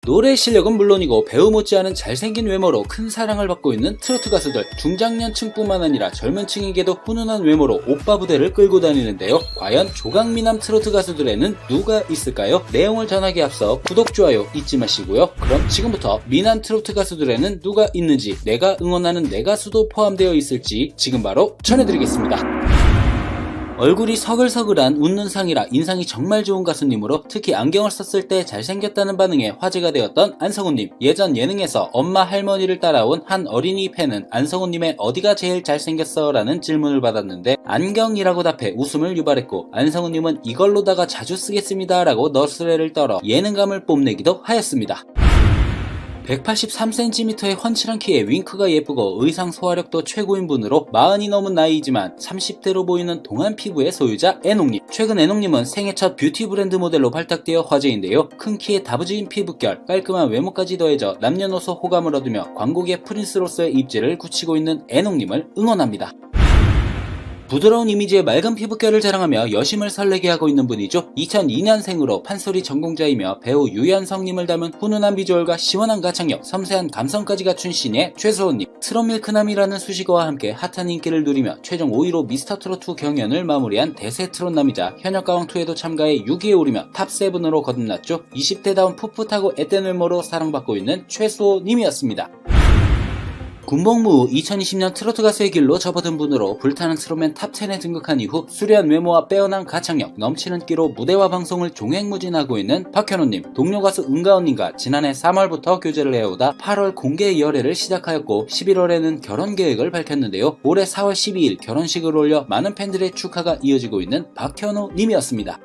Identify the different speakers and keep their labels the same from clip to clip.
Speaker 1: 노래 실력은 물론이고 배우 못지않은 잘생긴 외모로 큰 사랑을 받고 있는 트로트 가수들. 중장년층뿐만 아니라 젊은 층에게도 훈훈한 외모로 오빠 부대를 끌고 다니는데요. 과연 조각미남 트로트 가수들에는 누가 있을까요? 내용을 전하기에 앞서 구독, 좋아요 잊지 마시고요. 그럼 지금부터 미남 트로트 가수들에는 누가 있는지, 내가 응원하는 내 가수도 포함되어 있을지 지금 바로 전해드리겠습니다. 얼굴이 서글서글한 웃는 상이라 인상이 정말 좋은 가수님으로 특히 안경을 썼을 때 잘생겼다는 반응에 화제가 되었던 안성훈님. 예전 예능에서 엄마 할머니를 따라온 한 어린이 팬은 안성훈님의 어디가 제일 잘생겼어? 라는 질문을 받았는데 안경이라고 답해 웃음을 유발했고, 안성훈님은 이걸로다가 자주 쓰겠습니다 라고 너스레를 떨어 예능감을 뽐내기도 하였습니다. 183cm의 훤칠한 키에 윙크가 예쁘고 의상 소화력도 최고인 분으로 40이 넘은 나이이지만 30대로 보이는 동안 피부의 소유자 애녹님. 최근 애녹님은 생애 첫 뷰티 브랜드 모델로 발탁되어 화제인데요. 큰 키에 다부진 피부결, 깔끔한 외모까지 더해져 남녀노소 호감을 얻으며 광고계 프린스로서의 입지를 굳히고 있는 애녹님을 응원합니다. 부드러운 이미지의 맑은 피부결을 자랑하며 여심을 설레게 하고 있는 분이죠. 2002년생으로 판소리 전공자이며 배우 유연성님을 닮은 훈훈한 비주얼과 시원한 가창력, 섬세한 감성까지 갖춘 신예 최소원님. 트롯밀크남이라는 수식어와 함께 핫한 인기를 누리며 최종 5위로 미스터트롯2 경연을 마무리한 대세 트롯남이자 현역가왕2에도 참가해 6위에 오르며 탑7으로 거듭났죠. 20대다운 풋풋하고 앳된 외모로 사랑받고 있는 최소님이었습니다. 군복무 후 2020년 트로트 가수의 길로 접어든 분으로 불타는 트롯맨 탑10에 등극한 이후 수려한 외모와 빼어난 가창력, 넘치는 끼로 무대와 방송을 종횡무진하고 있는 박현호님. 동료 가수 은가은님과 지난해 3월부터 교제를 해오다 8월 공개 열애를 시작하였고 11월에는 결혼 계획을 밝혔는데요. 올해 4월 12일 결혼식을 올려 많은 팬들의 축하가 이어지고 있는 박현호님이었습니다.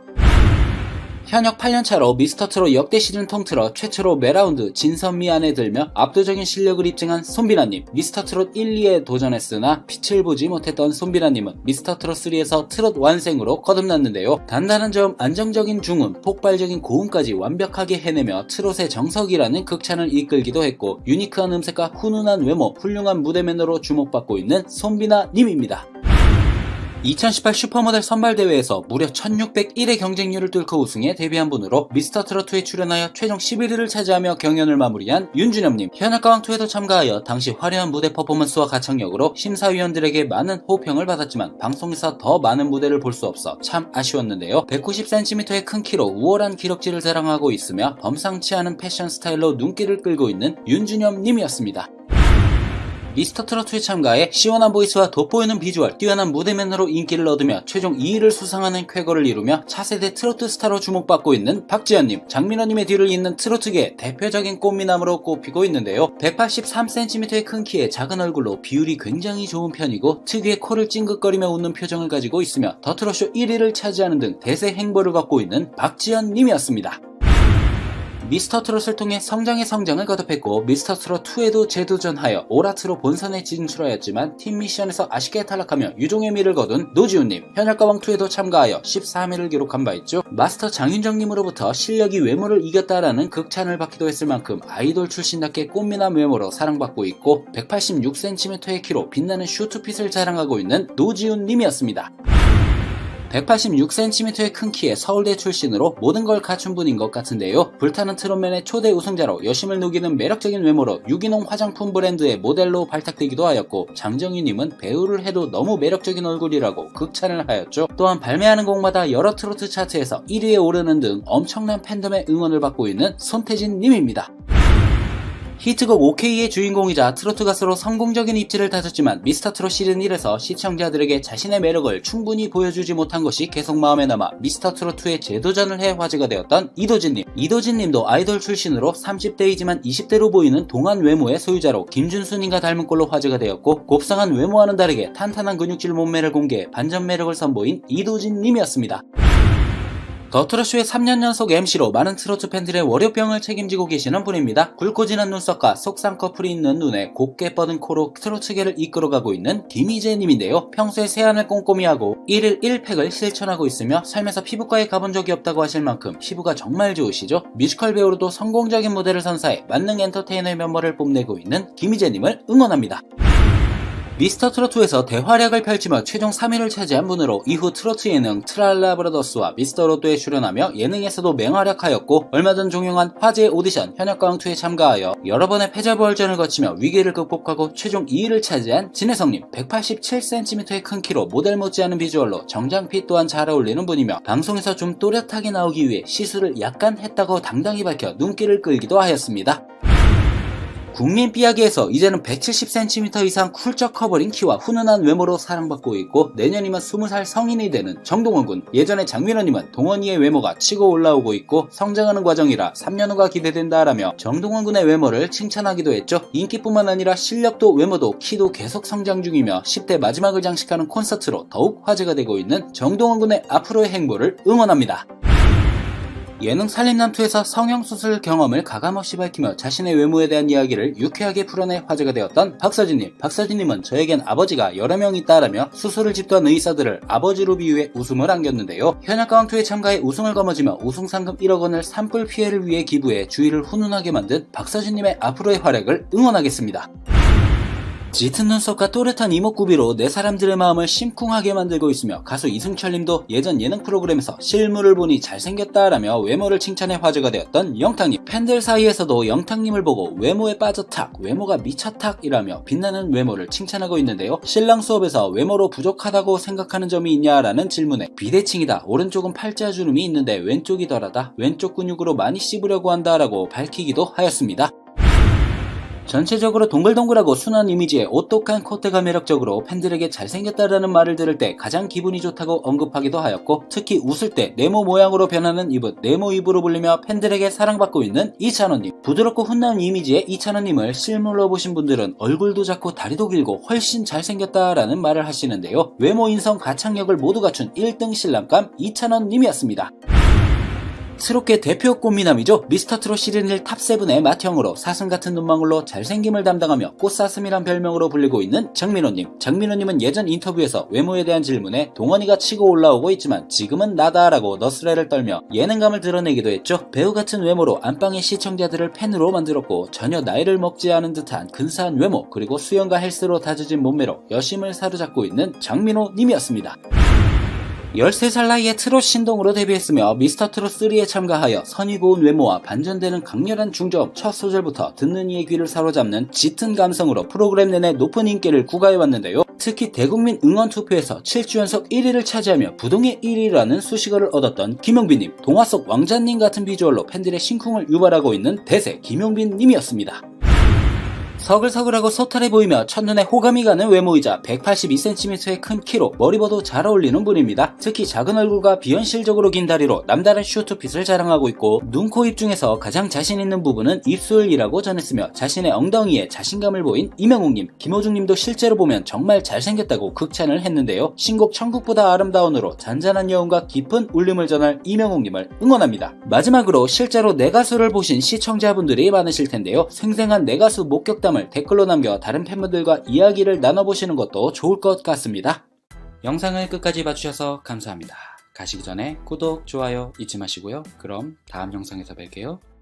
Speaker 1: 현역 8년차로 미스터트롯 역대 시즌 통틀어 최초로 매라운드 진선미 안에 들며 압도적인 실력을 입증한 손비라님. 미스터트롯 1, 2에 도전했으나 빛을 보지 못했던 손비라님은 미스터트롯 3에서 트롯 완생으로 거듭났는데요. 단단한 저음, 안정적인 중음, 폭발적인 고음까지 완벽하게 해내며 트롯의 정석이라는 극찬을 이끌기도 했고, 유니크한 음색과 훈훈한 외모, 훌륭한 무대맨으로 주목받고 있는 손비나님입니다. 2018 슈퍼모델 선발대회에서 무려 1601의 경쟁률을 뚫고 우승해 데뷔한 분으로 미스터트롯2에 출연하여 최종 11위를 차지하며 경연을 마무리한 윤준엽님. 현역가왕2에도 참가하여 당시 화려한 무대 퍼포먼스와 가창력으로 심사위원들에게 많은 호평을 받았지만 방송에서 더 많은 무대를 볼 수 없어 참 아쉬웠는데요. 190cm의 큰 키로 우월한 기럭지를 자랑하고 있으며 범상치 않은 패션 스타일로 눈길을 끌고 있는 윤준엽님이었습니다. 미스터트롯2에 참가해 시원한 보이스와 돋보이는 비주얼, 뛰어난 무대맨으로 인기를 얻으며 최종 2위를 수상하는 쾌거를 이루며 차세대 트로트 스타로 주목받고 있는 박지현님. 장민호님의 뒤를 잇는 트로트계의 대표적인 꽃미남으로 꼽히고 있는데요. 183cm의 큰 키에 작은 얼굴로 비율이 굉장히 좋은 편이고 특유의 코를 찡긋거리며 웃는 표정을 가지고 있으며 더트롯쇼 1위를 차지하는 등 대세 행보를 갖고 있는 박지현님이었습니다. 미스터트롯을 통해 성장의 성장을 거듭했고 미스터트롯2에도 재도전하여 오라트로 본선에 진출하였지만 팀 미션에서 아쉽게 탈락하며 유종의 미를 거둔 노지훈님. 현역가왕2에도 참가하여 13위를 기록한 바 있죠. 마스터 장윤정님으로부터 실력이 외모를 이겼다라는 극찬을 받기도 했을 만큼 아이돌 출신답게 꽃미남 외모로 사랑받고 있고 186cm의 키로 빛나는 슈트핏을 자랑하고 있는 노지훈님이었습니다. 186cm의 큰 키에 서울대 출신으로 모든 걸 갖춘 분인 것 같은데요. 불타는 트롯맨의 초대 우승자로 여심을 녹이는 매력적인 외모로 유기농 화장품 브랜드의 모델로 발탁되기도 하였고, 장정희님은 배우를 해도 너무 매력적인 얼굴이라고 극찬을 하였죠. 또한 발매하는 곡마다 여러 트로트 차트에서 1위에 오르는 등 엄청난 팬덤의 응원을 받고 있는 손태진님입니다. 히트곡 OK의 주인공이자 트로트 가수로 성공적인 입지를 다졌지만 미스터트롯 시즌1에서 시청자들에게 자신의 매력을 충분히 보여주지 못한 것이 계속 마음에 남아 미스터트롯2에 재도전을 해 화제가 되었던 이도진님. 이도진님도 아이돌 출신으로 30대이지만 20대로 보이는 동안 외모의 소유자로 김준수님과 닮은 꼴로 화제가 되었고, 곱상한 외모와는 다르게 탄탄한 근육질 몸매를 공개해 반전 매력을 선보인 이도진님이었습니다. 더트롯쇼의 3년 연속 MC로 많은 트로트 팬들의 월요병을 책임지고 계시는 분입니다. 굵고 진한 눈썹과 속쌍꺼풀이 있는 눈에 곱게 뻗은 코로 트로트계를 이끌어가고 있는 김희재님인데요. 평소에 세안을 꼼꼼히 하고 1일 1팩을 실천하고 있으며 삶에서 피부과에 가본 적이 없다고 하실 만큼 피부가 정말 좋으시죠. 뮤지컬 배우로도 성공적인 무대를 선사해 만능 엔터테이너의 면모를 뽐내고 있는 김희재님을 응원합니다. 미스터트로트에서 대활약을 펼치며 최종 3위를 차지한 분으로 이후 트로트 예능 트랄라 브라더스와 미스터로또에 출연하며 예능에서도 맹활약하였고 얼마 전 종영한 화제의 오디션 현역가왕2에 참가하여 여러 번의 패자부활전을 거치며 위기를 극복하고 최종 2위를 차지한 진혜성님. 187cm의 큰 키로 모델 못지않은 비주얼로 정장핏 또한 잘 어울리는 분이며 방송에서 좀 또렷하게 나오기 위해 시술을 약간 했다고 당당히 밝혀 눈길을 끌기도 하였습니다. 국민 삐약이에서 이제는 170cm 이상 훌쩍 커버린 키와 훈훈한 외모로 사랑받고 있고 내년이면 20살 성인이 되는 정동원 군. 예전에 장민호님은 동원이의 외모가 치고 올라오고 있고 성장하는 과정이라 3년 후가 기대된다라며 정동원 군의 외모를 칭찬하기도 했죠. 인기뿐만 아니라 실력도 외모도 키도 계속 성장 중이며 10대 마지막을 장식하는 콘서트로 더욱 화제가 되고 있는 정동원 군의 앞으로의 행보를 응원합니다. 예능 살림남2에서 성형수술 경험을 가감없이 밝히며 자신의 외모에 대한 이야기를 유쾌하게 풀어내 화제가 되었던 박서진님. 박서진님은 저에겐 아버지가 여러 명 있다라며 수술을 집도한 의사들을 아버지로 비유해 웃음을 안겼는데요. 현역가왕2에 참가해 우승을 거머쥐며 우승상금 1억 원을 산불 피해를 위해 기부해 주위를 훈훈하게 만든 박서진님의 앞으로의 활약을 응원하겠습니다. 짙은 눈썹과 또렷한 이목구비로 내 사람들의 마음을 심쿵하게 만들고 있으며 가수 이승철님도 예전 예능 프로그램에서 실물을 보니 잘생겼다라며 외모를 칭찬해 화제가 되었던 영탁님. 팬들 사이에서도 영탁님을 보고 외모에 빠져탁, 외모가 미쳐탁이라며 빛나는 외모를 칭찬하고 있는데요. 신랑 수업에서 외모로 부족하다고 생각하는 점이 있냐라는 질문에 비대칭이다, 오른쪽은 팔자주름이 있는데 왼쪽이 덜하다, 왼쪽 근육으로 많이 씹으려고 한다라고 밝히기도 하였습니다. 전체적으로 동글동글하고 순한 이미지의 오똑한 콧대가 매력적으로 팬들에게 잘생겼다라는 말을 들을 때 가장 기분이 좋다고 언급하기도 하였고 특히 웃을 때 네모 모양으로 변하는 입은 네모 입으로 불리며 팬들에게 사랑받고 있는 이찬원님. 부드럽고 훈남 이미지의 이찬원님을 실물로 보신 분들은 얼굴도 작고 다리도 길고 훨씬 잘생겼다라는 말을 하시는데요. 외모, 인성, 가창력을 모두 갖춘 1등 신랑감 이찬원님이었습니다. 트롯계 대표 꽃미남이죠. 미스터트롯 시즌 1 탑7의 맏형으로 사슴같은 눈망울로 잘생김을 담당하며 꽃사슴이란 별명으로 불리고 있는 장민호님. 장민호님은 예전 인터뷰에서 외모에 대한 질문에 동원이가 치고 올라오고 있지만 지금은 나다라고 너스레를 떨며 예능감을 드러내기도 했죠. 배우같은 외모로 안방의 시청자들을 팬으로 만들었고 전혀 나이를 먹지 않은 듯한 근사한 외모, 그리고 수영과 헬스로 다져진 몸매로 여심을 사로잡고 있는 장민호님이었습니다. 13살 나이에 트롯 신동으로 데뷔했으며 미스터트롯3에 참가하여 선이 고운 외모와 반전되는 강렬한 중저음, 첫 소절부터 듣는 이의 귀를 사로잡는 짙은 감성으로 프로그램 내내 높은 인기를 구가해왔는데요. 특히 대국민 응원투표에서 7주 연속 1위를 차지하며 부동의 1위라는 수식어를 얻었던 김용빈님. 동화 속 왕자님 같은 비주얼로 팬들의 심쿵을 유발하고 있는 대세 김용빈님이었습니다. 서글서글하고 소탈해 보이며 첫눈에 호감이 가는 외모이자 182cm의 큰 키로 머리보도 잘 어울리는 분입니다. 특히 작은 얼굴과 비현실적으로 긴 다리로 남다른 슈트핏을 자랑하고 있고 눈, 코, 입 중에서 가장 자신 있는 부분은 입술이라고 전했으며 자신의 엉덩이에 자신감을 보인 이명웅님. 김호중님도 실제로 보면 정말 잘생겼다고 극찬을 했는데요. 신곡 천국보다 아름다운으로 잔잔한 여운과 깊은 울림을 전할 이명웅님을 응원합니다. 마지막으로 실제로 내 가수를 보신 시청자분들이 많으실 텐데요. 생생한 내 가수 목격담 댓글로 남겨 다른 팬분들과 이야기를 나눠보시는 것도 좋을 것 같습니다. 영상을 끝까지 봐주셔서 감사합니다. 가시기 전에 구독, 좋아요 잊지 마시고요. 그럼 다음 영상에서 뵐게요.